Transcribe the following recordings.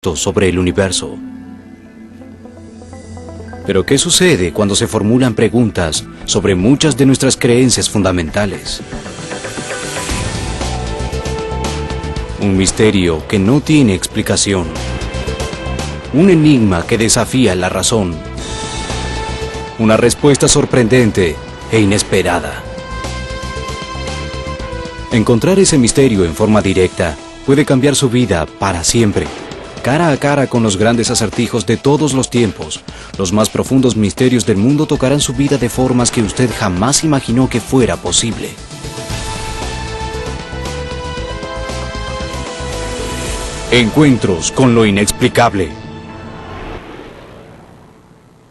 sobre el universo. Pero ¿qué sucede cuando se formulan preguntas sobre muchas de nuestras creencias fundamentales? Un misterio que no tiene explicación. Un enigma que desafía la razón. Una respuesta sorprendente e inesperada. Encontrar ese misterio en forma directa puede cambiar su vida para siempre. Cara a cara con los grandes acertijos de todos los tiempos, los más profundos misterios del mundo tocarán su vida de formas que usted jamás imaginó que fuera posible. Encuentros con lo inexplicable.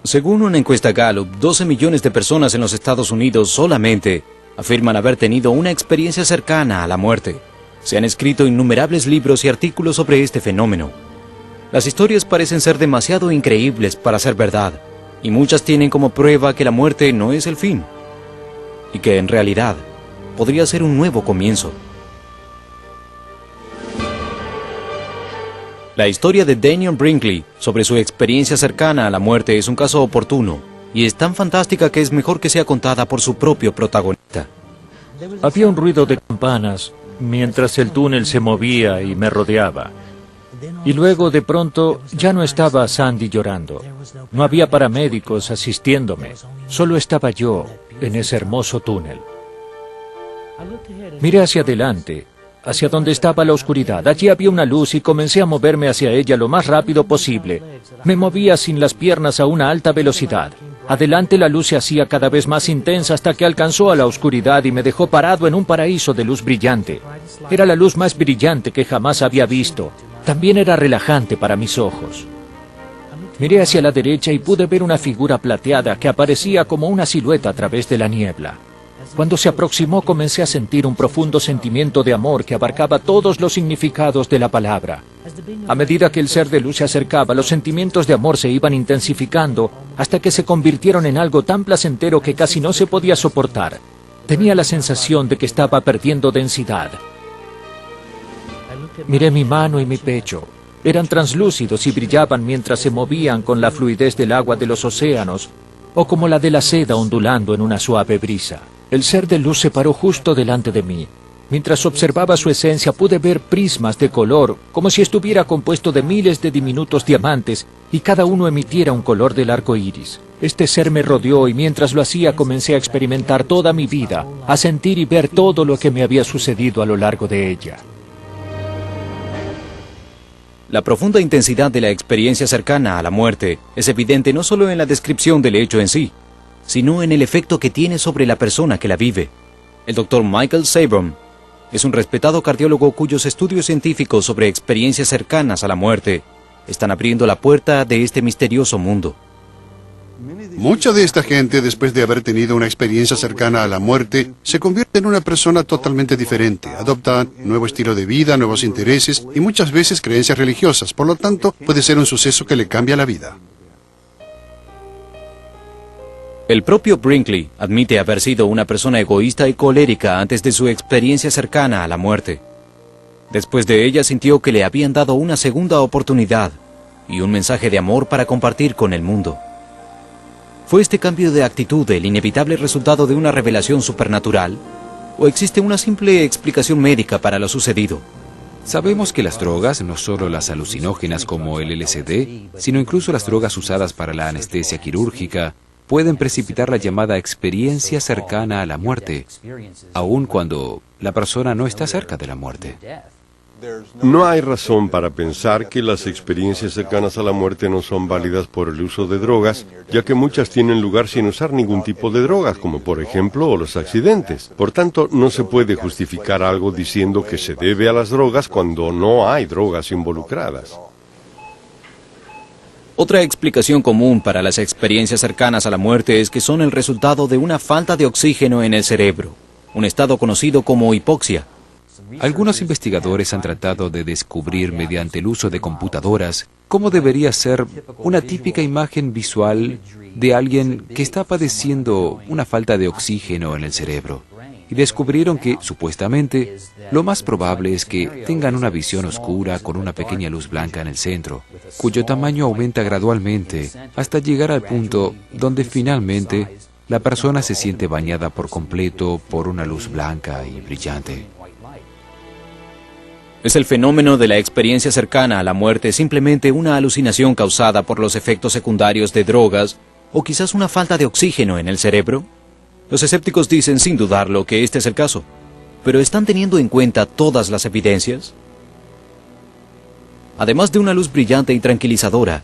Según una encuesta Gallup, 12 millones de personas en los Estados Unidos solamente afirman haber tenido una experiencia cercana a la muerte. Se han escrito innumerables libros y artículos sobre este fenómeno. Las historias parecen ser demasiado increíbles para ser verdad, y muchas tienen como prueba que la muerte no es el fin, y que en realidad podría ser un nuevo comienzo. La historia de Daniel Brinkley sobre su experiencia cercana a la muerte es un caso oportuno, y es tan fantástica que es mejor que sea contada por su propio protagonista. Había un ruido de campanas mientras el túnel se movía y me rodeaba. Y luego, de pronto, ya no estaba Sandy llorando. No había paramédicos asistiéndome. Solo estaba yo en ese hermoso túnel. Miré hacia adelante, hacia donde estaba la oscuridad. Allí había una luz y comencé a moverme hacia ella lo más rápido posible. Me movía sin las piernas a una alta velocidad. Adelante la luz se hacía cada vez más intensa hasta que alcanzó a la oscuridad y me dejó parado en un paraíso de luz brillante. Era la luz más brillante que jamás había visto. También era relajante para mis ojos. Miré hacia la derecha y pude ver una figura plateada que aparecía como una silueta a través de la niebla. Cuando se aproximó comencé a sentir un profundo sentimiento de amor que abarcaba todos los significados de la palabra. A medida que el ser de luz se acercaba, los sentimientos de amor se iban intensificando hasta que se convirtieron en algo tan placentero que casi no se podía soportar. Tenía la sensación de que estaba perdiendo densidad. Miré mi mano y mi pecho. Eran translúcidos y brillaban mientras se movían con la fluidez del agua de los océanos o como la de la seda ondulando en una suave brisa. El ser de luz se paró justo delante de mí. Mientras observaba su esencia pude ver prismas de color, como si estuviera compuesto de miles de diminutos diamantes y cada uno emitiera un color del arco iris. Este ser me rodeó y mientras lo hacía comencé a experimentar toda mi vida, a sentir y ver todo lo que me había sucedido a lo largo de ella. La profunda intensidad de la experiencia cercana a la muerte es evidente no solo en la descripción del hecho en sí, sino en el efecto que tiene sobre la persona que la vive. El Dr. Michael Sabrum es un respetado cardiólogo cuyos estudios científicos sobre experiencias cercanas a la muerte están abriendo la puerta de este misterioso mundo. Mucha de esta gente, después de haber tenido una experiencia cercana a la muerte, se convierte en una persona totalmente diferente. Adoptan un nuevo estilo de vida, nuevos intereses y muchas veces creencias religiosas. Por lo tanto, puede ser un suceso que le cambia la vida. El propio Brinkley admite haber sido una persona egoísta y colérica antes de su experiencia cercana a la muerte. Después de ella sintió que le habían dado una segunda oportunidad y un mensaje de amor para compartir con el mundo. ¿Fue este cambio de actitud el inevitable resultado de una revelación supernatural? ¿O existe una simple explicación médica para lo sucedido? Sabemos que las drogas, no solo las alucinógenas como el LSD, sino incluso las drogas usadas para la anestesia quirúrgica, pueden precipitar la llamada experiencia cercana a la muerte, aun cuando la persona no está cerca de la muerte. No hay razón para pensar que las experiencias cercanas a la muerte no son válidas por el uso de drogas, ya que muchas tienen lugar sin usar ningún tipo de drogas, como por ejemplo los accidentes. Por tanto, no se puede justificar algo diciendo que se debe a las drogas cuando no hay drogas involucradas. Otra explicación común para las experiencias cercanas a la muerte es que son el resultado de una falta de oxígeno en el cerebro, un estado conocido como hipoxia. Algunos investigadores han tratado de descubrir mediante el uso de computadoras cómo debería ser una típica imagen visual de alguien que está padeciendo una falta de oxígeno en el cerebro. y descubrieron que, supuestamente, lo más probable es que tengan una visión oscura con una pequeña luz blanca en el centro, cuyo tamaño aumenta gradualmente hasta llegar al punto donde finalmente la persona se siente bañada por completo por una luz blanca y brillante. ¿Es el fenómeno de la experiencia cercana a la muerte simplemente una alucinación causada por los efectos secundarios de drogas o quizás una falta de oxígeno en el cerebro? Los escépticos dicen sin dudarlo que este es el caso, pero ¿están teniendo en cuenta todas las evidencias? Además de una luz brillante y tranquilizadora,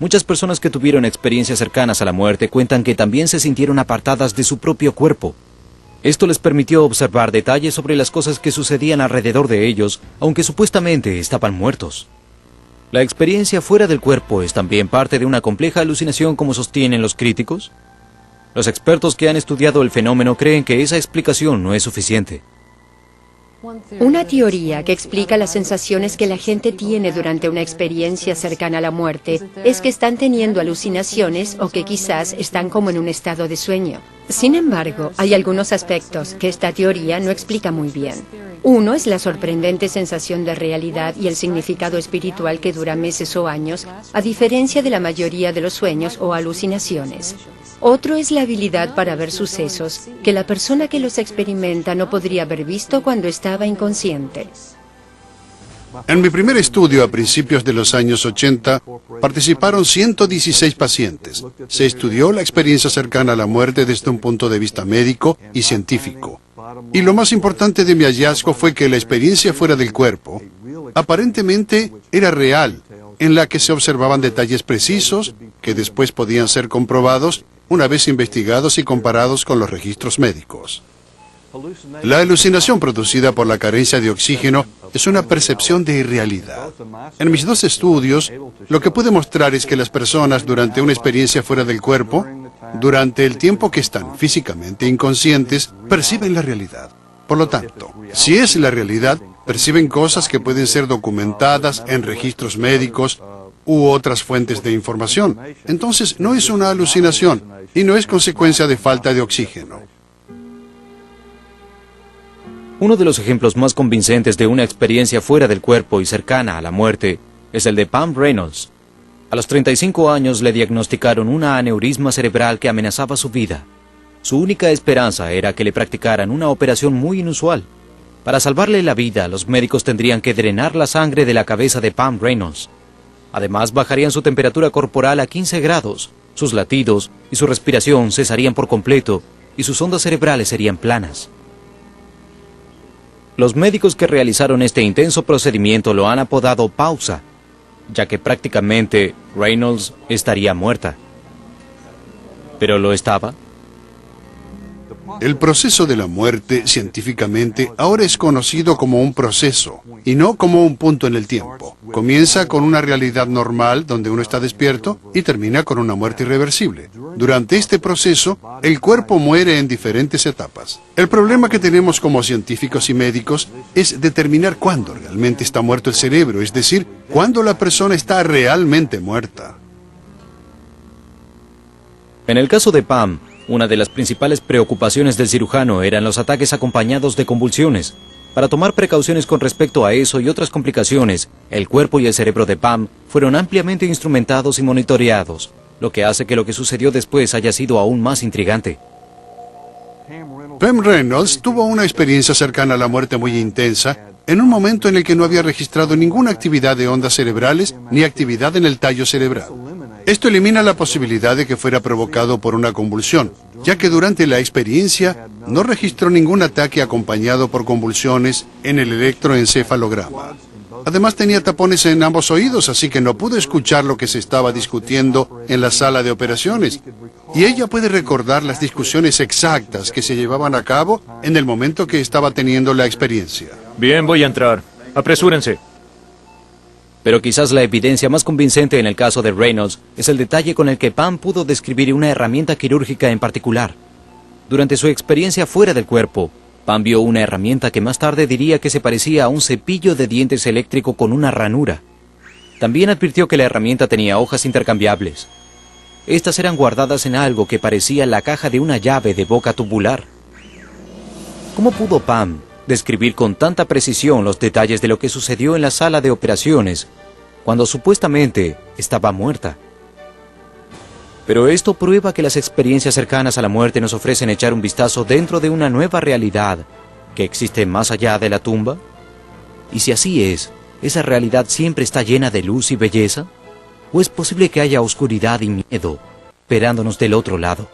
muchas personas que tuvieron experiencias cercanas a la muerte cuentan que también se sintieron apartadas de su propio cuerpo. Esto les permitió observar detalles sobre las cosas que sucedían alrededor de ellos, aunque supuestamente estaban muertos. ¿La experiencia fuera del cuerpo es también parte de una compleja alucinación como sostienen los críticos? Los expertos que han estudiado el fenómeno creen que esa explicación no es suficiente. Una teoría que explica las sensaciones que la gente tiene durante una experiencia cercana a la muerte es que están teniendo alucinaciones o que quizás están como en un estado de sueño. Sin embargo, hay algunos aspectos que esta teoría no explica muy bien. Uno es la sorprendente sensación de realidad y el significado espiritual que dura meses o años, a diferencia de la mayoría de los sueños o alucinaciones. Otro es la habilidad para ver sucesos que la persona que los experimenta no podría haber visto cuando estaba inconsciente. En mi primer estudio a principios de los años 80, participaron 116 pacientes. Se estudió la experiencia cercana a la muerte desde un punto de vista médico y científico. Y lo más importante de mi hallazgo fue que la experiencia fuera del cuerpo aparentemente era real, en la que se observaban detalles precisos que después podían ser comprobados una vez investigados y comparados con los registros médicos. La alucinación producida por la carencia de oxígeno es una percepción de irrealidad. En mis dos estudios, lo que pude mostrar es que las personas durante una experiencia fuera del cuerpo, durante el tiempo que están físicamente inconscientes, perciben la realidad. Por lo tanto, si es la realidad, perciben cosas que pueden ser documentadas en registros médicos u otras fuentes de información. Entonces, no es una alucinación y no es consecuencia de falta de oxígeno. Uno de los ejemplos más convincentes de una experiencia fuera del cuerpo y cercana a la muerte es el de Pam Reynolds. A los 35 años le diagnosticaron una aneurisma cerebral que amenazaba su vida. Su única esperanza era que le practicaran una operación muy inusual. Para salvarle la vida, los médicos tendrían que drenar la sangre de la cabeza de Pam Reynolds. Además, bajarían su temperatura corporal a 15 grados, sus latidos y su respiración cesarían por completo y sus ondas cerebrales serían planas. Los médicos que realizaron este intenso procedimiento lo han apodado pausa, ya que prácticamente Reynolds estaría muerta. ¿Pero lo estaba? El proceso de la muerte, científicamente, ahora es conocido como un proceso, y no como un punto en el tiempo. Comienza con una realidad normal, donde uno está despierto, y termina con una muerte irreversible. Durante este proceso, el cuerpo muere en diferentes etapas. El problema que tenemos como científicos y médicos es determinar cuándo realmente está muerto el cerebro, es decir, cuándo la persona está realmente muerta. En el caso de Pam, una de las principales preocupaciones del cirujano eran los ataques acompañados de convulsiones. Para tomar precauciones con respecto a eso y otras complicaciones, el cuerpo y el cerebro de Pam fueron ampliamente instrumentados y monitoreados, lo que hace que lo que sucedió después haya sido aún más intrigante. Pam Reynolds tuvo una experiencia cercana a la muerte muy intensa, en un momento en el que no había registrado ninguna actividad de ondas cerebrales ni actividad en el tallo cerebral. Esto elimina la posibilidad de que fuera provocado por una convulsión, ya que durante la experiencia no registró ningún ataque acompañado por convulsiones en el electroencefalograma. Además tenía tapones en ambos oídos, así que no pudo escuchar lo que se estaba discutiendo en la sala de operaciones. Y ella puede recordar las discusiones exactas que se llevaban a cabo en el momento que estaba teniendo la experiencia. Bien, voy a entrar. Apresúrense. Pero quizás la evidencia más convincente en el caso de Reynolds es el detalle con el que Pam pudo describir una herramienta quirúrgica en particular. Durante su experiencia fuera del cuerpo, Pam vio una herramienta que más tarde diría que se parecía a un cepillo de dientes eléctrico con una ranura. También advirtió que la herramienta tenía hojas intercambiables. Estas eran guardadas en algo que parecía la caja de una llave de boca tubular. ¿Cómo pudo Pam describir con tanta precisión los detalles de lo que sucedió en la sala de operaciones cuando supuestamente estaba muerta? Pero esto prueba que las experiencias cercanas a la muerte nos ofrecen echar un vistazo dentro de una nueva realidad que existe más allá de la tumba. Y si así es, ¿esa realidad siempre está llena de luz y belleza? ¿O es posible que haya oscuridad y miedo esperándonos del otro lado?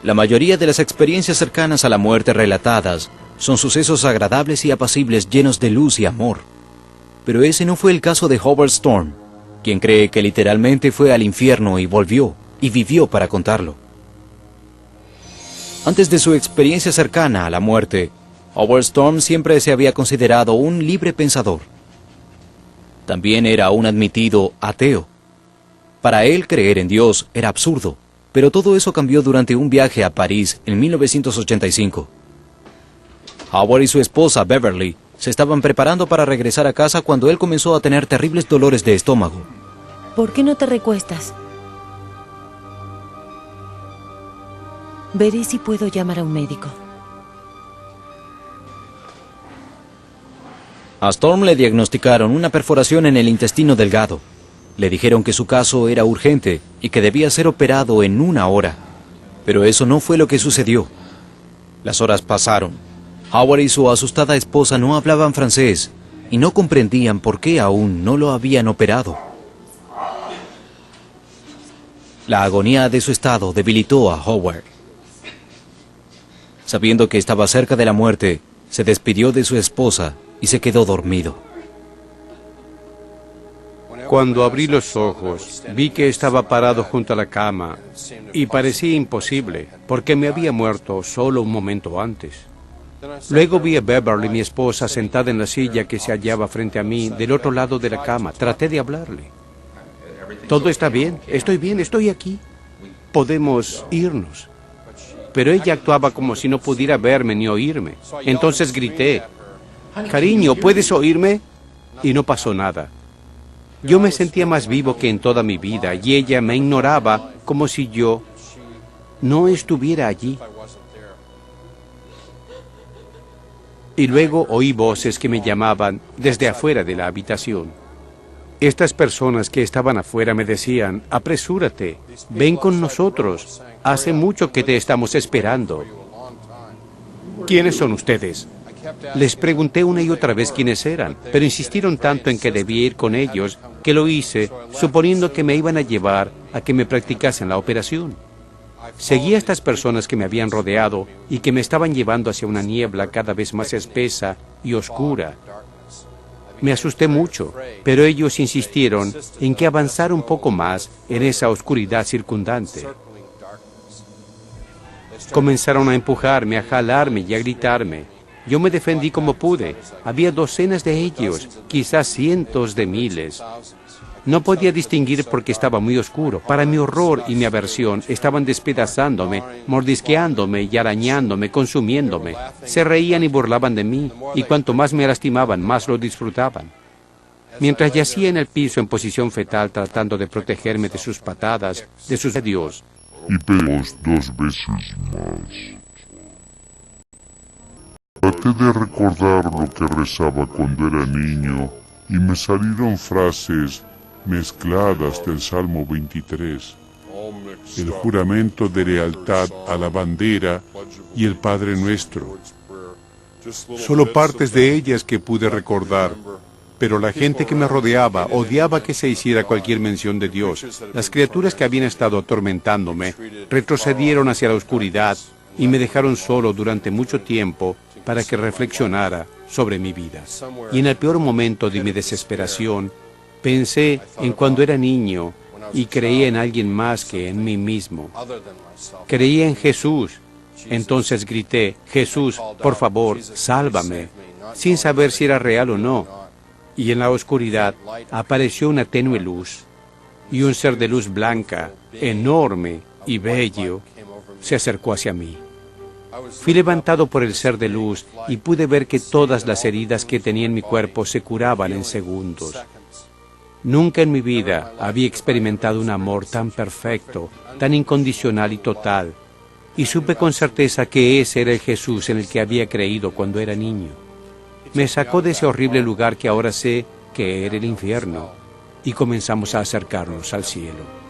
La mayoría de las experiencias cercanas a la muerte relatadas son sucesos agradables y apacibles llenos de luz y amor. Pero ese no fue el caso de Howard Storm, quien cree que literalmente fue al infierno y volvió, y vivió para contarlo. Antes de su experiencia cercana a la muerte, Howard Storm siempre se había considerado un libre pensador. También era un admitido ateo. Para él creer en Dios era absurdo, pero todo eso cambió durante un viaje a París en 1985. Howard y su esposa Beverly se estaban preparando para regresar a casa cuando él comenzó a tener terribles dolores de estómago. ¿Por qué no te recuestas? Veré si puedo llamar a un médico. A Storm le diagnosticaron una perforación en el intestino delgado. Le dijeron que su caso era urgente y que debía ser operado en 1 hora. Pero eso no fue lo que sucedió. Las horas pasaron. Howard y su asustada esposa no hablaban francés y no comprendían por qué aún no lo habían operado. La agonía de su estado debilitó a Howard. Sabiendo que estaba cerca de la muerte, se despidió de su esposa y se quedó dormido. Cuando abrí los ojos, vi que estaba parado junto a la cama y parecía imposible, porque me había muerto solo un momento antes. Luego vi a Beverly, mi esposa, sentada en la silla que se hallaba frente a mí, del otro lado de la cama. Traté de hablarle. Todo está bien, estoy aquí. Podemos irnos. Pero ella actuaba como si no pudiera verme ni oírme. Entonces grité, cariño, ¿puedes oírme? Y no pasó nada. Yo me sentía más vivo que en toda mi vida y ella me ignoraba como si yo no estuviera allí. Y luego oí voces que me llamaban desde afuera de la habitación. Estas personas que estaban afuera me decían, apresúrate, ven con nosotros, hace mucho que te estamos esperando. ¿Quiénes son ustedes? Les pregunté una y otra vez quiénes eran, pero insistieron tanto en que debía ir con ellos que lo hice, suponiendo que me iban a llevar a que me practicasen la operación. Seguí a estas personas que me habían rodeado y que me estaban llevando hacia una niebla cada vez más espesa y oscura. Me asusté mucho, pero ellos insistieron en que avanzara un poco más en esa oscuridad circundante. Comenzaron a empujarme, a jalarme y a gritarme. Yo me defendí como pude. Había docenas de ellos, quizás cientos de miles. No podía distinguir porque estaba muy oscuro. Para mi horror y mi aversión, estaban despedazándome, mordisqueándome y arañándome, consumiéndome. Se reían y burlaban de mí, y cuanto más me lastimaban, más lo disfrutaban. Mientras yacía en el piso en posición fetal tratando de protegerme de sus patadas, de sus adiós. Y pedimos 2 veces más. Traté de recordar lo que rezaba cuando era niño y me salieron frases mezcladas del Salmo 23, el juramento de lealtad a la bandera y el Padre Nuestro. Solo partes de ellas que pude recordar, pero la gente que me rodeaba odiaba que se hiciera cualquier mención de Dios. Las criaturas que habían estado atormentándome retrocedieron hacia la oscuridad y me dejaron solo durante mucho tiempo para que reflexionara sobre mi vida. Y en el peor momento de mi desesperación, pensé en cuando era niño y creía en alguien más que en mí mismo. Creía en Jesús. Entonces grité, Jesús, por favor, sálvame, sin saber si era real o no. Y en la oscuridad apareció una tenue luz, y un ser de luz blanca, enorme y bello, se acercó hacia mí. Fui levantado por el ser de luz y pude ver que todas las heridas que tenía en mi cuerpo se curaban en segundos. Nunca en mi vida había experimentado un amor tan perfecto, tan incondicional y total. y supe con certeza que ese era el Jesús en el que había creído cuando era niño. Me sacó de ese horrible lugar que ahora sé que era el infierno, y comenzamos a acercarnos al cielo.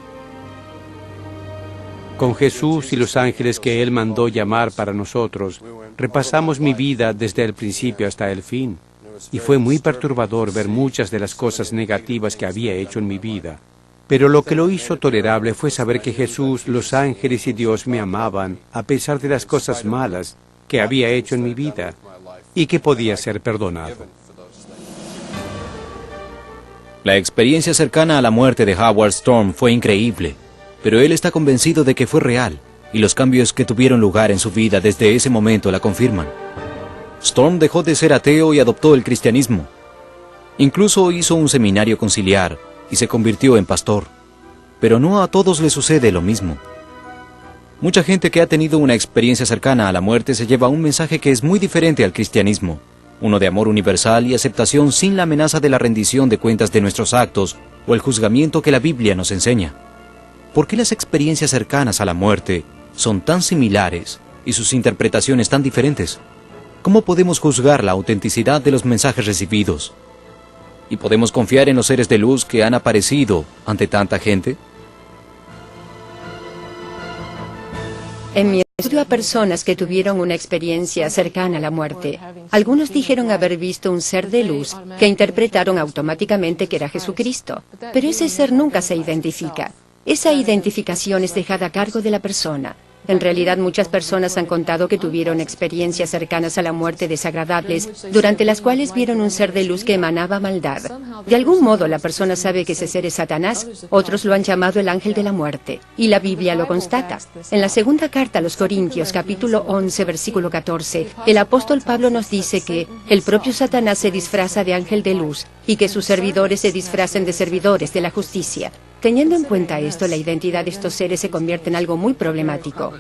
Con Jesús y los ángeles que Él mandó llamar para nosotros, repasamos mi vida desde el principio hasta el fin, y fue muy perturbador ver muchas de las cosas negativas que había hecho en mi vida. Pero lo que lo hizo tolerable fue saber que Jesús, los ángeles y Dios me amaban, a pesar de las cosas malas que había hecho en mi vida, y que podía ser perdonado. La experiencia cercana a la muerte de Howard Storm fue increíble, pero él está convencido de que fue real, y los cambios que tuvieron lugar en su vida desde ese momento la confirman. Storm dejó de ser ateo y adoptó el cristianismo. Incluso hizo un seminario conciliar y se convirtió en pastor. Pero no a todos les sucede lo mismo. Mucha gente que ha tenido una experiencia cercana a la muerte se lleva un mensaje que es muy diferente al cristianismo, uno de amor universal y aceptación sin la amenaza de la rendición de cuentas de nuestros actos o el juzgamiento que la Biblia nos enseña. ¿Por qué las experiencias cercanas a la muerte son tan similares y sus interpretaciones tan diferentes? ¿Cómo podemos juzgar la autenticidad de los mensajes recibidos? ¿Y podemos confiar en los seres de luz que han aparecido ante tanta gente? En mi estudio a personas que tuvieron una experiencia cercana a la muerte, algunos dijeron haber visto un ser de luz que interpretaron automáticamente que era Jesucristo, pero ese ser nunca se identifica. Esa identificación es dejada a cargo de la persona. En realidad, muchas personas han contado que tuvieron experiencias cercanas a la muerte desagradables, durante las cuales vieron un ser de luz que emanaba maldad. De algún modo, la persona sabe que ese ser es Satanás, otros lo han llamado el ángel de la muerte, y la Biblia lo constata. En la segunda carta a los Corintios, capítulo 11, versículo 14, el apóstol Pablo nos dice que el propio Satanás se disfraza de ángel de luz, y que sus servidores se disfracen de servidores de la justicia. Teniendo en cuenta esto, la identidad de estos seres se convierte en algo muy problemático.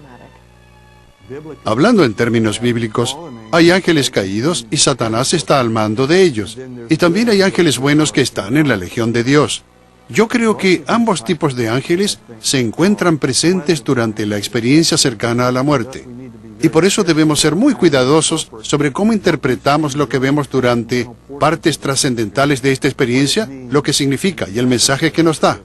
Hablando en términos bíblicos, hay ángeles caídos y Satanás está al mando de ellos. Y también hay ángeles buenos que están en la legión de Dios. Yo creo que ambos tipos de ángeles se encuentran presentes durante la experiencia cercana a la muerte. Y por eso debemos ser muy cuidadosos sobre cómo interpretamos lo que vemos durante partes trascendentales de esta experiencia, lo que significa y el mensaje que nos da.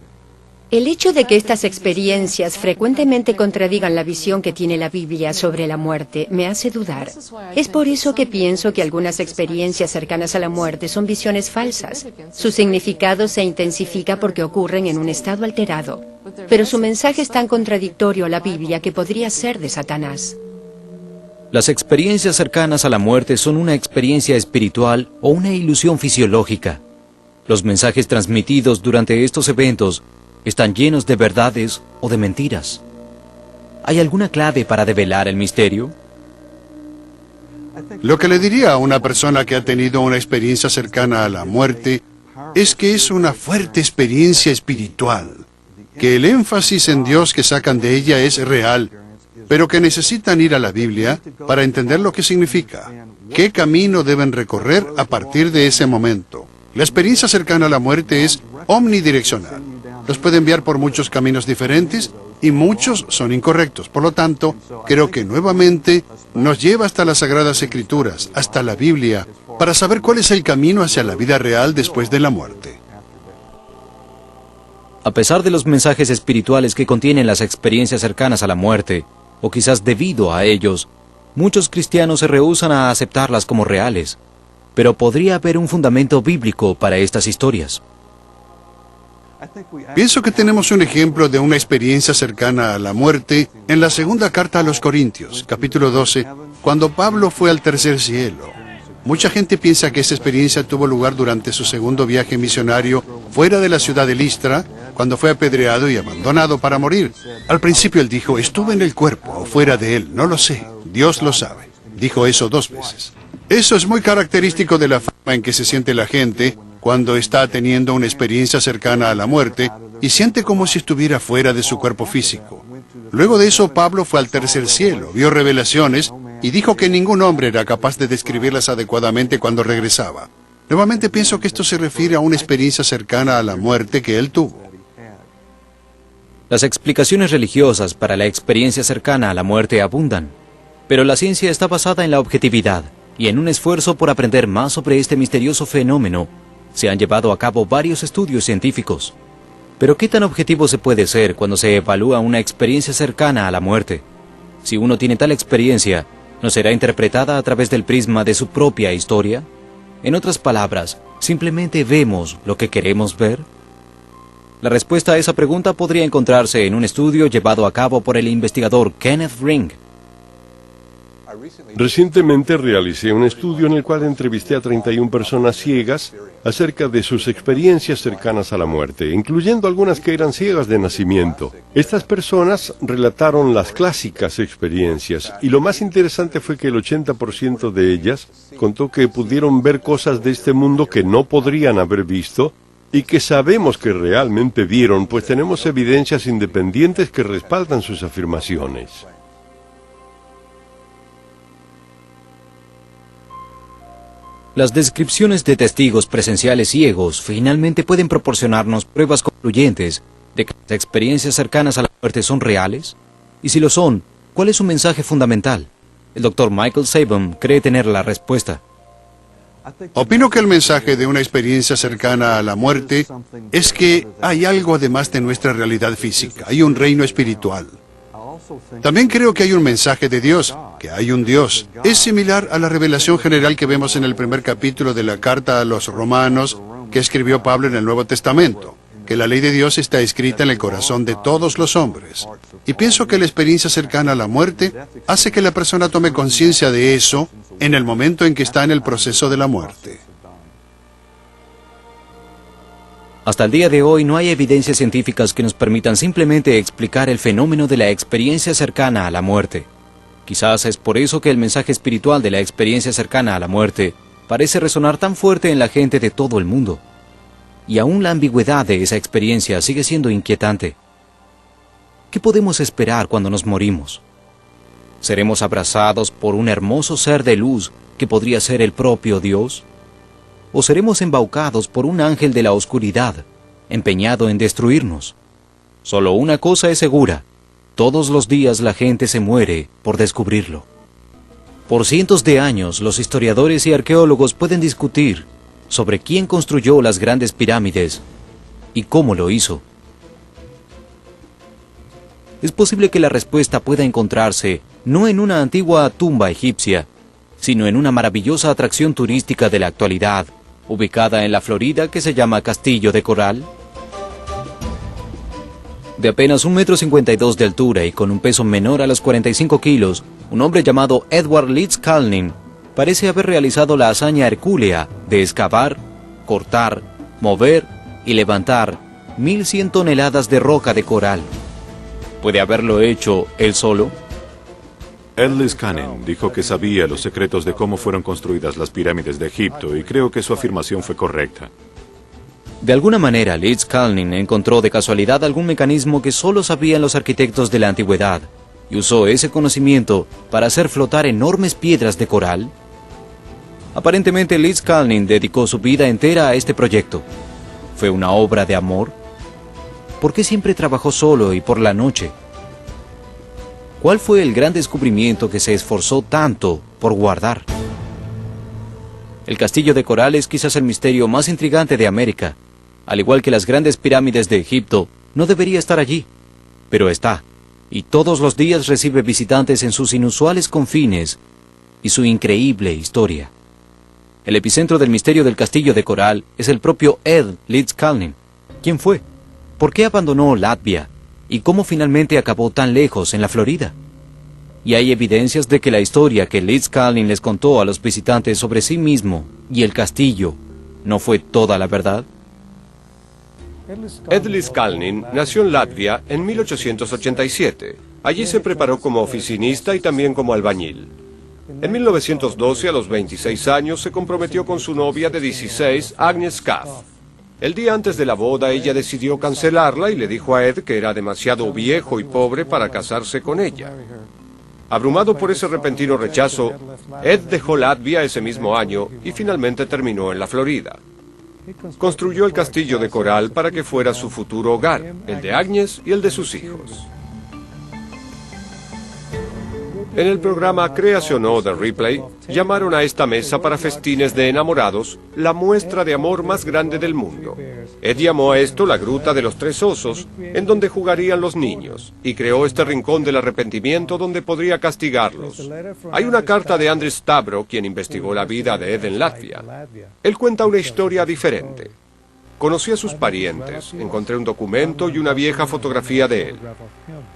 El hecho de que estas experiencias frecuentemente contradigan la visión que tiene la Biblia sobre la muerte me hace dudar. Es por eso que pienso que algunas experiencias cercanas a la muerte son visiones falsas. Su significado se intensifica porque ocurren en un estado alterado. Pero su mensaje es tan contradictorio a la Biblia que podría ser de Satanás. Las experiencias cercanas a la muerte son una experiencia espiritual o una ilusión fisiológica. Los mensajes transmitidos durante estos eventos están llenos de verdades o de mentiras. ¿Hay alguna clave para develar el misterio? Lo que le diría a una persona que ha tenido una experiencia cercana a la muerte es que es una fuerte experiencia espiritual, que el énfasis en Dios que sacan de ella es real, pero que necesitan ir a la Biblia para entender lo que significa, qué camino deben recorrer a partir de ese momento. La experiencia cercana a la muerte es omnidireccional. Los puede enviar por muchos caminos diferentes y muchos son incorrectos. Por lo tanto, creo que nuevamente nos lleva hasta las Sagradas Escrituras, hasta la Biblia, para saber cuál es el camino hacia la vida real después de la muerte. A pesar de los mensajes espirituales que contienen las experiencias cercanas a la muerte, o quizás debido a ellos, muchos cristianos se rehúsan a aceptarlas como reales. Pero podría haber un fundamento bíblico para estas historias. Pienso que tenemos un ejemplo de una experiencia cercana a la muerte en la segunda carta a los Corintios, capítulo 12, cuando Pablo fue al tercer cielo. Mucha gente piensa que esa experiencia tuvo lugar durante su segundo viaje misionario fuera de la ciudad de Listra, cuando fue apedreado y abandonado para morir. Al principio él dijo, estuve en el cuerpo o fuera de él, no lo sé, Dios lo sabe. Dijo eso 2 veces. Eso es muy característico de la forma en que se siente la gente cuando está teniendo una experiencia cercana a la muerte y siente como si estuviera fuera de su cuerpo físico. Luego de eso, Pablo fue al tercer cielo, vio revelaciones y dijo que ningún hombre era capaz de describirlas adecuadamente cuando regresaba. Nuevamente pienso que esto se refiere a una experiencia cercana a la muerte que él tuvo. Las explicaciones religiosas para la experiencia cercana a la muerte abundan, pero la ciencia está basada en la objetividad, y en un esfuerzo por aprender más sobre este misterioso fenómeno, se han llevado a cabo varios estudios científicos. Pero ¿qué tan objetivo se puede ser cuando se evalúa una experiencia cercana a la muerte? Si uno tiene tal experiencia, ¿no será interpretada a través del prisma de su propia historia? En otras palabras, ¿simplemente vemos lo que queremos ver? La respuesta a esa pregunta podría encontrarse en un estudio llevado a cabo por el investigador Kenneth Ring. Recientemente realicé un estudio en el cual entrevisté a 31 personas ciegas acerca de sus experiencias cercanas a la muerte, incluyendo algunas que eran ciegas de nacimiento. Estas personas relataron las clásicas experiencias, y lo más interesante fue que el 80% de ellas contó que pudieron ver cosas de este mundo que no podrían haber visto, y que sabemos que realmente vieron, pues tenemos evidencias independientes que respaldan sus afirmaciones. Las descripciones de testigos presenciales ciegos finalmente pueden proporcionarnos pruebas concluyentes de que las experiencias cercanas a la muerte son reales. Y si lo son, ¿cuál es su mensaje fundamental? El Dr. Michael Sabom cree tener la respuesta. Opino que el mensaje de una experiencia cercana a la muerte es que hay algo además de nuestra realidad física, hay un reino espiritual. También creo que hay un mensaje de Dios, que hay un Dios. Es similar a la revelación general que vemos en el primer capítulo de la carta a los Romanos que escribió Pablo en el Nuevo Testamento, que la ley de Dios está escrita en el corazón de todos los hombres. Y pienso que la experiencia cercana a la muerte hace que la persona tome conciencia de eso en el momento en que está en el proceso de la muerte. Hasta el día de hoy no hay evidencias científicas que nos permitan simplemente explicar el fenómeno de la experiencia cercana a la muerte. Quizás es por eso que el mensaje espiritual de la experiencia cercana a la muerte parece resonar tan fuerte en la gente de todo el mundo. Y aún la ambigüedad de esa experiencia sigue siendo inquietante. ¿Qué podemos esperar cuando nos morimos? ¿Seremos abrazados por un hermoso ser de luz que podría ser el propio Dios? ¿O seremos embaucados por un ángel de la oscuridad, empeñado en destruirnos? Solo una cosa es segura: todos los días la gente se muere por descubrirlo. Por cientos de años, los historiadores y arqueólogos pueden discutir sobre quién construyó las grandes pirámides y cómo lo hizo. Es posible que la respuesta pueda encontrarse no en una antigua tumba egipcia, sino en una maravillosa atracción turística de la actualidad, ubicada en la Florida, que se llama Castillo de Coral. De apenas 1,52 m de altura y con un peso menor a los 45 kilos, un hombre llamado Edward Leeds Calnin parece haber realizado la hazaña hercúlea de excavar, cortar, mover y levantar 1.100 toneladas de roca de coral. ¿Puede haberlo hecho él solo? Leeds Calnin dijo que sabía los secretos de cómo fueron construidas las pirámides de Egipto, y creo que su afirmación fue correcta. De alguna manera, Leeds Calnin encontró de casualidad algún mecanismo que solo sabían los arquitectos de la antigüedad, y usó ese conocimiento para hacer flotar enormes piedras de coral. Aparentemente, Leeds Calnin dedicó su vida entera a este proyecto. ¿Fue una obra de amor? ¿Por qué siempre trabajó solo y por la noche? ¿Cuál fue el gran descubrimiento que se esforzó tanto por guardar? El Castillo de Coral es quizás el misterio más intrigante de América. Al igual que las grandes pirámides de Egipto, no debería estar allí, pero está, y todos los días recibe visitantes en sus inusuales confines y su increíble historia. El epicentro del misterio del Castillo de Coral es el propio Ed Leeds Calnin. ¿Quién fue? ¿Por qué abandonó Latvia? ¿Y cómo finalmente acabó tan lejos en la Florida? Y hay evidencias de que la historia que Leeds Calnin les contó a los visitantes sobre sí mismo y el castillo no fue toda la verdad. Ed Leeds Calnin nació en Latvia en 1887. Allí se preparó como oficinista y también como albañil. En 1912, a los 26 años, se comprometió con su novia de 16, Agnes Kath. El día antes de la boda, ella decidió cancelarla y le dijo a Ed que era demasiado viejo y pobre para casarse con ella. Abrumado por ese repentino rechazo, Ed dejó Latvia ese mismo año y finalmente terminó en la Florida. Construyó el castillo de coral para que fuera su futuro hogar, el de Agnes y el de sus hijos. En el programa Creation o The Replay, llamaron a esta mesa para festines de enamorados la muestra de amor más grande del mundo. Ed llamó a esto la Gruta de los Tres Osos, en donde jugarían los niños, y creó este rincón del arrepentimiento donde podría castigarlos. Hay una carta de Andrés Stavro, quien investigó la vida de Ed en Latvia. Él cuenta una historia diferente. Conocí a sus parientes, encontré un documento y una vieja fotografía de él.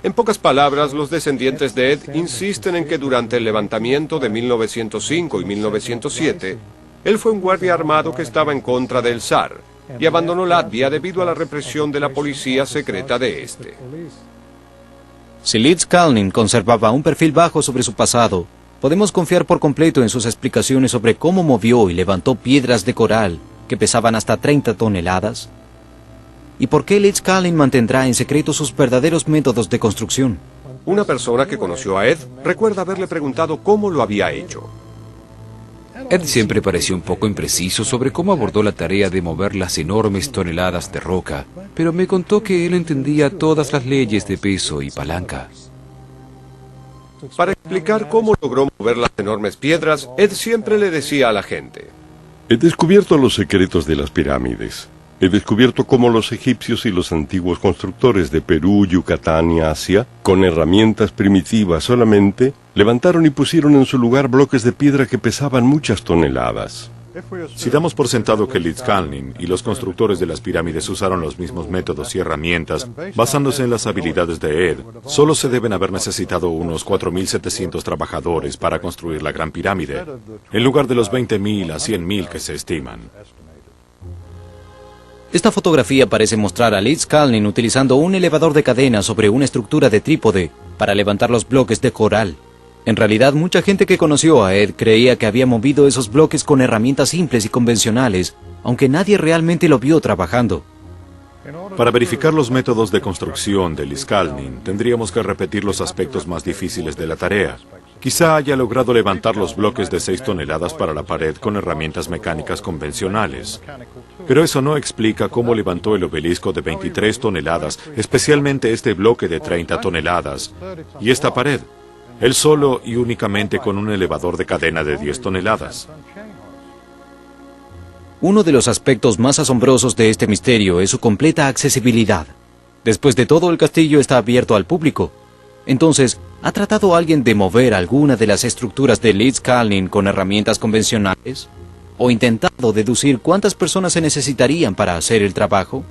En pocas palabras, los descendientes de Ed insisten en que durante el levantamiento de 1905 y 1907, él fue un guardia armado que estaba en contra del zar y abandonó Latvia debido a la represión de la policía secreta de este. Si Leeds Kalnin conservaba un perfil bajo sobre su pasado, podemos confiar por completo en sus explicaciones sobre cómo movió y levantó piedras de coral que pesaban hasta 30 toneladas? ¿Y por qué Leeds Kalnin mantendrá en secreto sus verdaderos métodos de construcción? Una persona que conoció a Ed recuerda haberle preguntado cómo lo había hecho. Ed siempre pareció un poco impreciso sobre cómo abordó la tarea de mover las enormes toneladas de roca, pero me contó que él entendía todas las leyes de peso y palanca. Para explicar cómo logró mover las enormes piedras, Ed siempre le decía a la gente: He descubierto los secretos de las pirámides. He descubierto cómo los egipcios y los antiguos constructores de Perú, Yucatán y Asia, con herramientas primitivas solamente, levantaron y pusieron en su lugar bloques de piedra que pesaban muchas toneladas. Si damos por sentado que Leeds Kalnin y los constructores de las pirámides usaron los mismos métodos y herramientas, basándose en las habilidades de Ed, solo se deben haber necesitado unos 4.700 trabajadores para construir la Gran Pirámide, en lugar de los 20.000 a 100.000 que se estiman. Esta fotografía parece mostrar a Leeds Kalnin utilizando un elevador de cadena sobre una estructura de trípode para levantar los bloques de coral. En realidad, mucha gente que conoció a Ed creía que había movido esos bloques con herramientas simples y convencionales, aunque nadie realmente lo vio trabajando. Para verificar los métodos de construcción de Leeds Kalnin, tendríamos que repetir los aspectos más difíciles de la tarea. Quizá haya logrado levantar los bloques de 6 toneladas para la pared con herramientas mecánicas convencionales. Pero eso no explica cómo levantó el obelisco de 23 toneladas, especialmente este bloque de 30 toneladas, y esta pared. Él solo y únicamente con un elevador de cadena de 10 toneladas. Uno de los aspectos más asombrosos de este misterio es su completa accesibilidad. Después de todo, el castillo está abierto al público. Entonces, ¿ha tratado alguien de mover alguna de las estructuras de Leeds Kalnin con herramientas convencionales? ¿O intentado deducir cuántas personas se necesitarían para hacer el trabajo?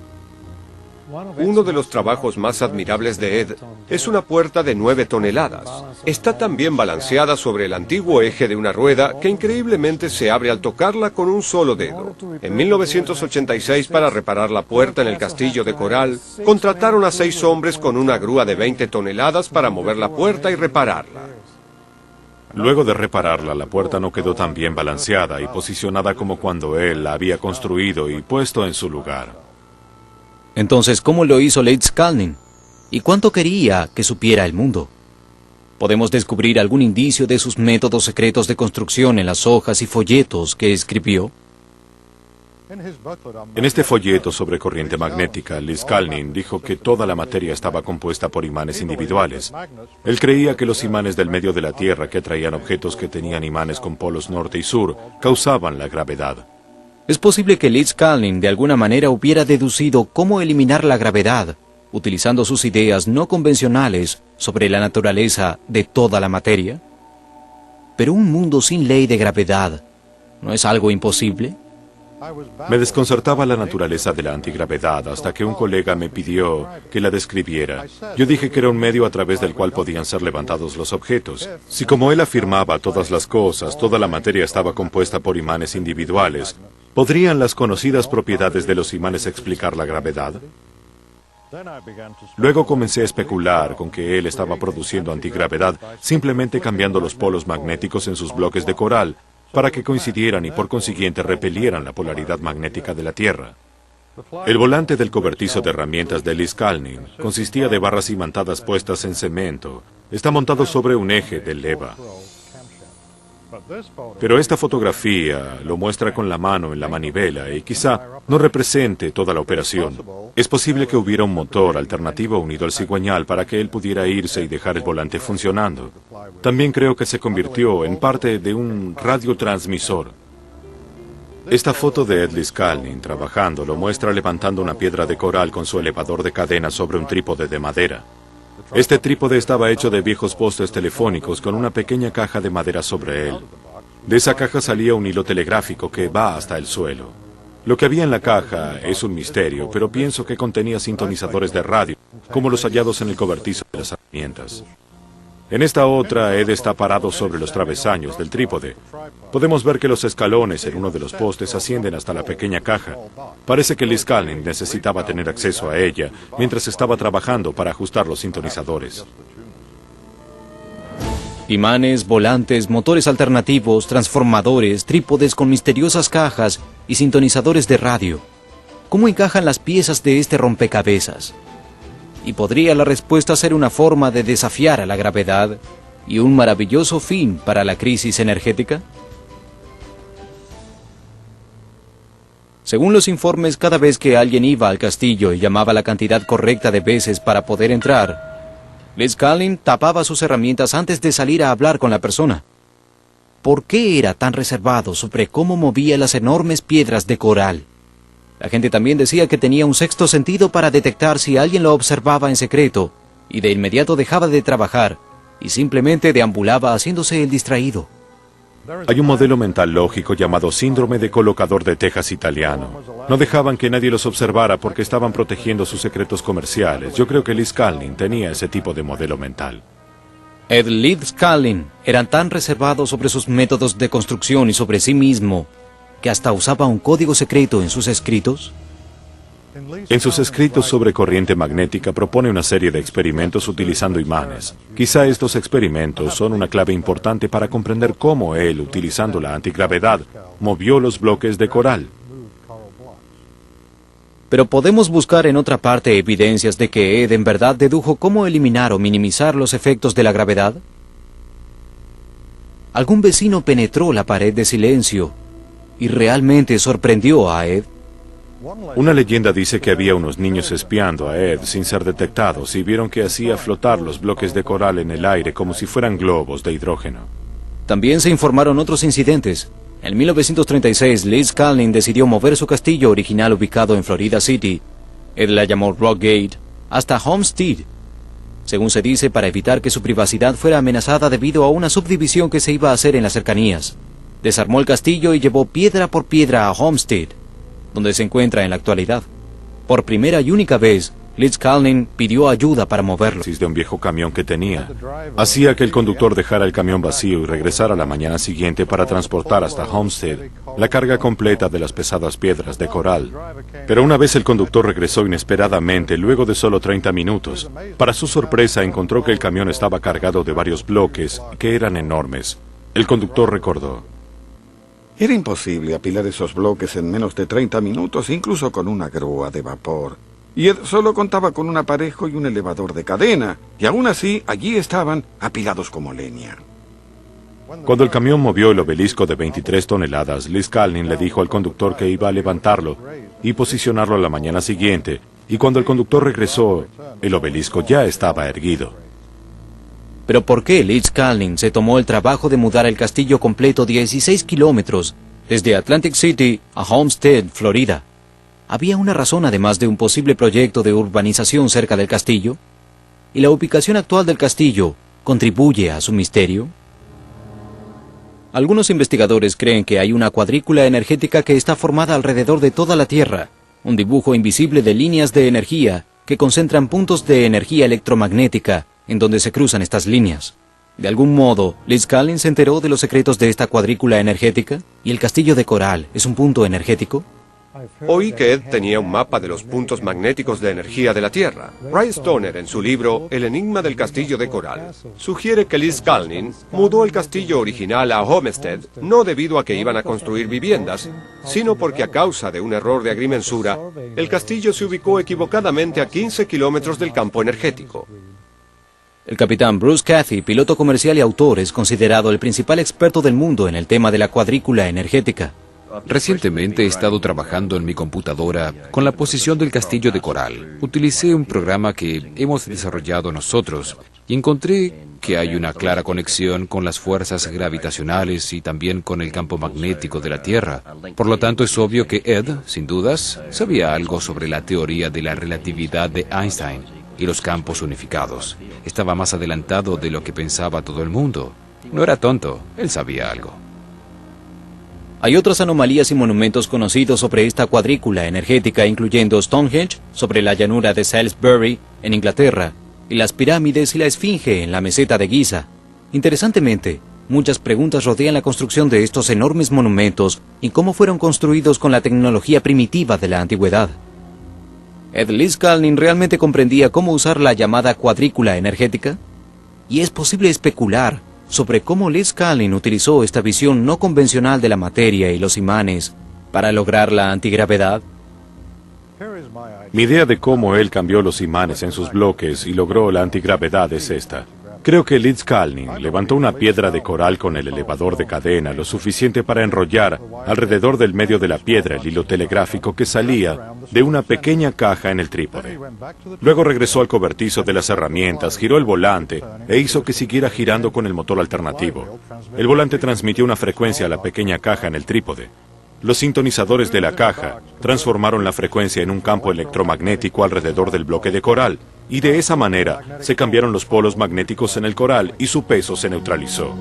Uno de los trabajos más admirables de Ed es una puerta de 9 toneladas. Está tan bien balanceada sobre el antiguo eje de una rueda que increíblemente se abre al tocarla con un solo dedo. En 1986, para reparar la puerta en el castillo de coral, contrataron a 6 hombres con una grúa de 20 toneladas para mover la puerta y repararla. Luego de repararla, la puerta no quedó tan bien balanceada y posicionada como cuando él la había construido y puesto en su lugar. Entonces, ¿cómo lo hizo Leeds Kalnin? ¿Y cuánto quería que supiera el mundo? ¿Podemos descubrir algún indicio de sus métodos secretos de construcción en las hojas y folletos que escribió? En este folleto sobre corriente magnética, Leeds Kalnin dijo que toda la materia estaba compuesta por imanes individuales. Él creía que los imanes del medio de la Tierra, que atraían objetos que tenían imanes con polos norte y sur, causaban la gravedad. Es posible que Leeds Kalnin de alguna manera hubiera deducido cómo eliminar la gravedad, utilizando sus ideas no convencionales sobre la naturaleza de toda la materia. Pero un mundo sin ley de gravedad, ¿no es algo imposible? Me desconcertaba la naturaleza de la antigravedad hasta que un colega me pidió que la describiera. Yo dije que era un medio a través del cual podían ser levantados los objetos. Si, como él afirmaba, todas las cosas, toda la materia estaba compuesta por imanes individuales, ¿podrían las conocidas propiedades de los imanes explicar la gravedad? Luego comencé a especular con que él estaba produciendo antigravedad simplemente cambiando los polos magnéticos en sus bloques de coral para que coincidieran y por consiguiente repelieran la polaridad magnética de la Tierra. El volante del cobertizo de herramientas de Leeds Kalnin consistía de barras imantadas puestas en cemento. Está montado sobre un eje de leva. Pero esta fotografía lo muestra con la mano en la manivela y quizá no represente toda la operación. Es posible que hubiera un motor alternativo unido al cigüeñal para que él pudiera irse y dejar el volante funcionando. También creo que se convirtió en parte de un radiotransmisor. Esta foto de Ed Liskanen trabajando lo muestra levantando una piedra de coral con su elevador de cadena sobre un trípode de madera. Este trípode estaba hecho de viejos postes telefónicos con una pequeña caja de madera sobre él. De esa caja salía un hilo telegráfico que va hasta el suelo. Lo que había en la caja es un misterio, pero pienso que contenía sintonizadores de radio, como los hallados en el cobertizo de las herramientas. En esta otra, Ed está parado sobre los travesaños del trípode. Podemos ver que los escalones en uno de los postes ascienden hasta la pequeña caja. Parece que Liskanen necesitaba tener acceso a ella mientras estaba trabajando para ajustar los sintonizadores. Imanes, volantes, motores alternativos, transformadores, trípodes con misteriosas cajas y sintonizadores de radio. ¿Cómo encajan las piezas de este rompecabezas? ¿Y podría la respuesta ser una forma de desafiar a la gravedad y un maravilloso fin para la crisis energética? Según los informes, cada vez que alguien iba al castillo y llamaba la cantidad correcta de veces para poder entrar, Liskanen tapaba sus herramientas antes de salir a hablar con la persona. ¿Por qué era tan reservado sobre cómo movía las enormes piedras de coral? La gente también decía que tenía un sexto sentido para detectar si alguien lo observaba en secreto, y de inmediato dejaba de trabajar, y simplemente deambulaba haciéndose el distraído. Hay un modelo mental lógico llamado síndrome de colocador de tejas italiano. No dejaban que nadie los observara porque estaban protegiendo sus secretos comerciales. Yo creo que Liskanen tenía ese tipo de modelo mental. Ed Liskanen era tan reservado sobre sus métodos de construcción y sobre sí mismo, que hasta usaba un código secreto en sus escritos. En sus escritos sobre corriente magnética propone una serie de experimentos utilizando imanes. Quizá estos experimentos son una clave importante para comprender cómo él, utilizando la antigravedad, movió los bloques de coral. Pero podemos buscar en otra parte evidencias de que Ed en verdad dedujo cómo eliminar o minimizar los efectos de la gravedad. Algún vecino penetró la pared de silencio y realmente sorprendió a Ed. Una leyenda dice que había unos niños espiando a Ed sin ser detectados y vieron que hacía flotar los bloques de coral en el aire como si fueran globos de hidrógeno. También se informaron otros incidentes. En 1936, Liskanen decidió mover su castillo original ubicado en Florida City, Ed la llamó Rockgate, hasta Homestead, según se dice, para evitar que su privacidad fuera amenazada debido a una subdivisión que se iba a hacer en las cercanías. Desarmó el castillo y llevó piedra por piedra a Homestead, donde se encuentra en la actualidad. Por primera y única vez, Liskanen pidió ayuda para moverlo. De un viejo camión que tenía. Hacía que el conductor dejara el camión vacío y regresara la mañana siguiente para transportar hasta Homestead la carga completa de las pesadas piedras de coral. Pero una vez el conductor regresó inesperadamente, luego de solo 30 minutos. Para su sorpresa, encontró que el camión estaba cargado de varios bloques que eran enormes. El conductor recordó: era imposible apilar esos bloques en menos de 30 minutos, incluso con una grúa de vapor. Y Ed solo contaba con un aparejo y un elevador de cadena, y aún así, allí estaban, apilados como leña. Cuando el camión movió el obelisco de 23 toneladas, Liskanen le dijo al conductor que iba a levantarlo y posicionarlo la mañana siguiente, y cuando el conductor regresó, el obelisco ya estaba erguido. ¿Pero por qué Liskanen se tomó el trabajo de mudar el castillo completo 16 kilómetros desde Atlantic City a Homestead, Florida? ¿Había una razón además de un posible proyecto de urbanización cerca del castillo? ¿Y la ubicación actual del castillo contribuye a su misterio? Algunos investigadores creen que hay una cuadrícula energética que está formada alrededor de toda la Tierra, un dibujo invisible de líneas de energía que concentran puntos de energía electromagnética en donde se cruzan estas líneas. De algún modo, Liskanen se enteró de los secretos de esta cuadrícula energética, y el castillo de coral es un punto energético. Oí que Ed tenía un mapa de los puntos magnéticos de energía de la Tierra. Ray Stoner, en su libro El enigma del castillo de coral, sugiere que Liskanen mudó el castillo original a Homestead no debido a que iban a construir viviendas, sino porque a causa de un error de agrimensura, el castillo se ubicó equivocadamente a 15 kilómetros del campo energético. El capitán Bruce Cathy, piloto comercial y autor, es considerado el principal experto del mundo en el tema de la cuadrícula energética. Recientemente he estado trabajando en mi computadora con la posición del castillo de coral. Utilicé un programa que hemos desarrollado nosotros y encontré que hay una clara conexión con las fuerzas gravitacionales y también con el campo magnético de la Tierra. Por lo tanto, es obvio que Ed, sin dudas, sabía algo sobre la teoría de la relatividad de Einstein y los campos unificados. Estaba más adelantado de lo que pensaba todo el mundo. No era tonto, él sabía algo. Hay otras anomalías y monumentos conocidos sobre esta cuadrícula energética, incluyendo Stonehenge, sobre la llanura de Salisbury, en Inglaterra, y las pirámides y la Esfinge en la meseta de Giza. Interesantemente, muchas preguntas rodean la construcción de estos enormes monumentos y cómo fueron construidos con la tecnología primitiva de la antigüedad. ¿Ed Liskalding realmente comprendía cómo usar la llamada cuadrícula energética? Y es posible especular sobre cómo Liskalding utilizó esta visión no convencional de la materia y los imanes para lograr la antigravedad. Mi idea de cómo él cambió los imanes en sus bloques y logró la antigravedad es esta. Creo que Liskalding levantó una piedra de coral con el elevador de cadena lo suficiente para enrollar alrededor del medio de la piedra el hilo telegráfico que salía de una pequeña caja en el trípode. Luego regresó al cobertizo de las herramientas, giró el volante e hizo que siguiera girando con el motor alternativo. El volante transmitió una frecuencia a la pequeña caja en el trípode. Los sintonizadores de la caja transformaron la frecuencia en un campo electromagnético alrededor del bloque de coral, y de esa manera se cambiaron los polos magnéticos en el coral y su peso se neutralizó.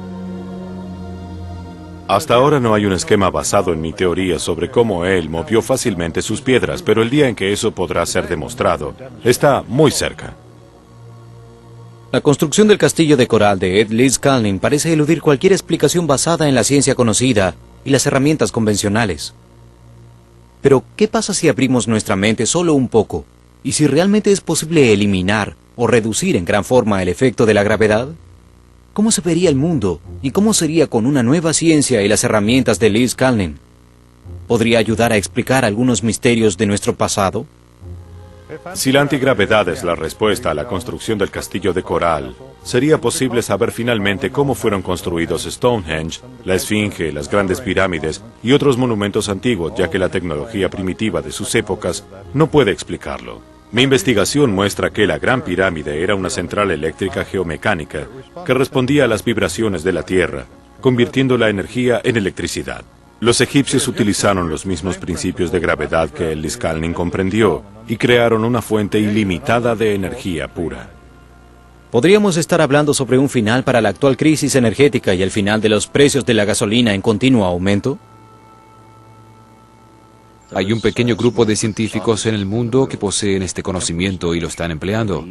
Hasta ahora no hay un esquema basado en mi teoría sobre cómo él movió fácilmente sus piedras, pero el día en que eso podrá ser demostrado está muy cerca. La construcción del castillo de coral de Ed Liskalding parece eludir cualquier explicación basada en la ciencia conocida y las herramientas convencionales. Pero, ¿qué pasa si abrimos nuestra mente solo un poco? ¿Y si realmente es posible eliminar o reducir en gran forma el efecto de la gravedad? ¿Cómo se vería el mundo y cómo sería con una nueva ciencia y las herramientas de Liskalding? ¿Podría ayudar a explicar algunos misterios de nuestro pasado? Si la antigravedad es la respuesta a la construcción del castillo de coral, sería posible saber finalmente cómo fueron construidos Stonehenge, la Esfinge, las grandes pirámides y otros monumentos antiguos, ya que la tecnología primitiva de sus épocas no puede explicarlo. Mi investigación muestra que la Gran Pirámide era una central eléctrica geomecánica que respondía a las vibraciones de la Tierra, convirtiendo la energía en electricidad. Los egipcios utilizaron los mismos principios de gravedad que el Liskalding comprendió y crearon una fuente ilimitada de energía pura. ¿Podríamos estar hablando sobre un final para la actual crisis energética y el final de los precios de la gasolina en continuo aumento? Hay un pequeño grupo de científicos en el mundo que poseen este conocimiento y lo están empleando.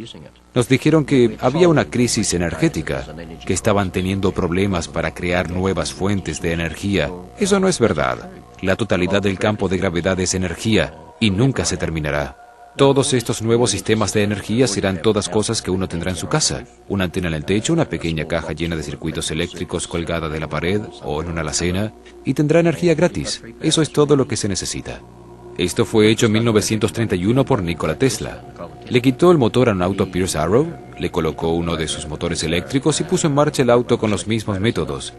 Nos dijeron que había una crisis energética, que estaban teniendo problemas para crear nuevas fuentes de energía. Eso no es verdad. La totalidad del campo de gravedad es energía y nunca se terminará. Todos estos nuevos sistemas de energía serán todas cosas que uno tendrá en su casa. Una antena en el techo, una pequeña caja llena de circuitos eléctricos colgada de la pared o en una alacena, y tendrá energía gratis. Eso es todo lo que se necesita. Esto fue hecho en 1931 por Nikola Tesla. Le quitó el motor a un auto Pierce Arrow, le colocó uno de sus motores eléctricos y puso en marcha el auto con los mismos métodos.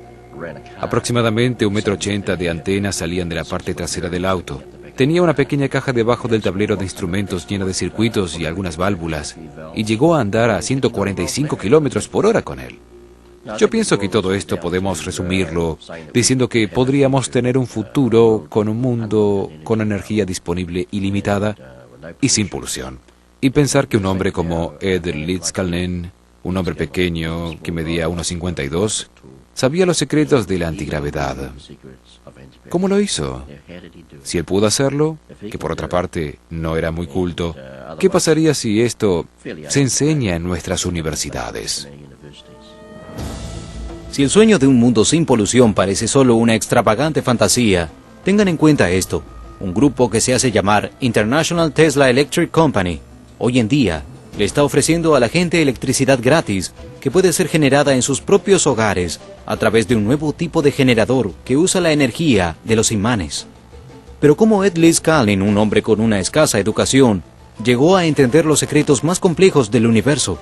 Aproximadamente 1,80 m de antenas salían de la parte trasera del auto. Tenía una pequeña caja debajo del tablero de instrumentos llena de circuitos y algunas válvulas, y llegó a andar a 145 km/h con él. Yo pienso que todo esto podemos resumirlo diciendo que podríamos tener un futuro con un mundo con energía disponible ilimitada y sin polución. Y pensar que un hombre como Ed Liskalding, un hombre pequeño que medía 1,52, sabía los secretos de la antigravedad. ¿Cómo lo hizo? Si él pudo hacerlo, que por otra parte no era muy culto, ¿qué pasaría si esto se enseña en nuestras universidades? Si el sueño de un mundo sin polución parece solo una extravagante fantasía, tengan en cuenta esto. Un grupo que se hace llamar International Tesla Electric Company, hoy en día, le está ofreciendo a la gente electricidad gratis que puede ser generada en sus propios hogares a través de un nuevo tipo de generador que usa la energía de los imanes. Pero ¿cómo Ed Liskalding, un hombre con una escasa educación, llegó a entender los secretos más complejos del universo?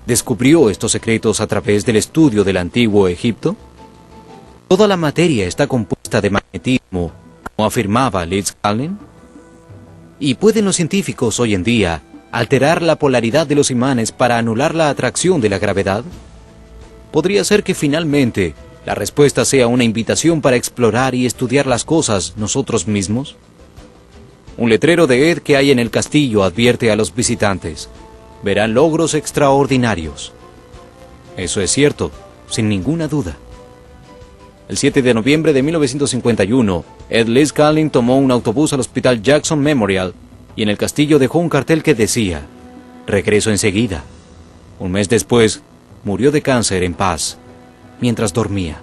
descubrió estos secretos a través del estudio del antiguo Egipto? ¿Toda la materia está compuesta de magnetismo, como afirmaba Lidskalnin? ¿Y pueden los científicos hoy en día alterar la polaridad de los imanes para anular la atracción de la gravedad? ¿Podría ser que finalmente la respuesta sea una invitación para explorar y estudiar las cosas nosotros mismos? Un letrero de Ed que hay en el castillo advierte a los visitantes: verán logros extraordinarios. Eso es cierto, sin ninguna duda. El 7 de noviembre de 1951, Ed Lidskalnin tomó un autobús al Hospital Jackson Memorial y en el castillo dejó un cartel que decía: regreso enseguida. Un mes después, murió de cáncer en paz, mientras dormía.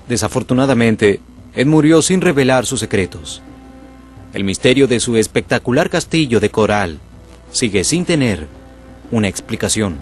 Desafortunadamente, Ed murió sin revelar sus secretos. El misterio de su espectacular castillo de coral sigue sin tener una explicación.